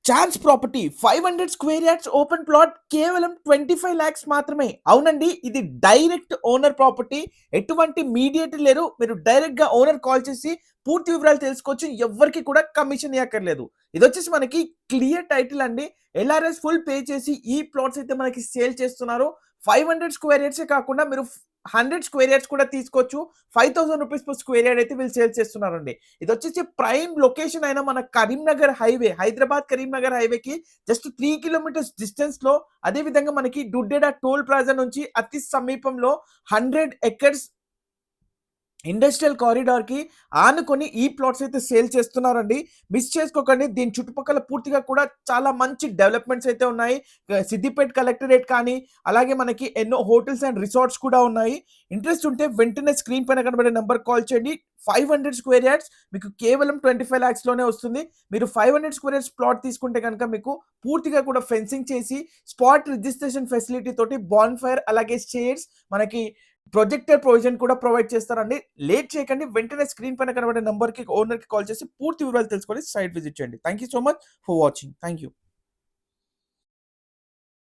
Chance property 500 square yards open plot కేవలం 25 lakhs మాత్రమే. అవునండి, ఇది డైరెక్ట్ ఓనర్ ప్రాపర్టీ. ఎటువంటి మీడియేటర్ లేరు. మీరు డైరెక్ట్ గా ఓనర్ కాల్ చేసి పూర్తి వివరాలు తెలుసుకోవచ్చు. ఎవ్వరికి కూడా కమిషన్ ఇవ్వక్కర్లేదు. ఇది వచ్చేసి మనకి క్లియర్ టైటిల్ అండి. ఎల్ఆర్ఎస్ ఫుల్ పే చేసి ఈ ప్లాట్స్ అయితే మనకి సేల్ చేస్తున్నారు. 500 స్క్వేర్ యార్డ్స్ కాకుండా మీరు 100 స్క్వేర్ యార్డ్స్ కూడా తీసుకోవచ్చు. 5000 రూపీస్ పర్ స్క్వేర్ యార్డ్ అయితే వీళ్ళు సేల్ చేస్తున్నారండి. ఇది వచ్చేసి ప్రైమ్ లొకేషన్ అయిన మన కరీంనగర్ హైవే, హైదరాబాద్ కరీంనగర్ హైవేకి జస్ట్ 3 కిలోమీటర్స్ డిస్టెన్స్ లో, అదే విధంగా మనకి డుడ్డెడ టోల్ ప్లాజా నుంచి అతి సమీపంలో 100 ఎకర్స్ ఇండస్ట్రియల్ కారిడార్ కి ఆనుకొని ఈ ప్లాట్స్ అయితే సేల్ చేస్తున్నారండి. మిస్ చేసుకోకండి. దీని చుట్టుపక్కల పూర్తిగా కూడా చాలా మంచి డెవలప్మెంట్స్ అయితే ఉన్నాయి. సిద్దిపేట కలెక్టరేట్ కానీ, అలాగే మనకి ఎన్నో హోటల్స్ అండ్ రిసార్ట్స్ కూడా ఉన్నాయి. ఇంట్రెస్ట్ ఉంటే వెంటనే స్క్రీన్ పైన కనబడే నెంబర్ కాల్ చేయండి. 500 స్క్వేర్ యార్డ్స్ మీకు కేవలం 25 lakhs లోనే వస్తుంది. మీరు 500 స్క్వేర్ యార్డ్స్ ప్లాట్ తీసుకుంటే కనుక మీకు పూర్తిగా కూడా ఫెన్సింగ్ చేసి స్పాట్ రిజిస్ట్రేషన్ ఫెసిలిటీ తోటి బాన్ ఫైర్, అలాగే స్టేర్స్, మనకి ప్రొజెక్టర్ ప్రొవిజన్ కూడా ప్రొవైడ్ చేస్తారండి. లేట్ చేయకండి. వెంటనే స్క్రీన్ పైన కనబడే నంబర్‌కి ఓనర్‌కి కాల్ చేసి పూర్తి వివరాలు తెలుసుకొని సైట్ విజిట్ చేయండి. Thank you so much for watching. Thank you.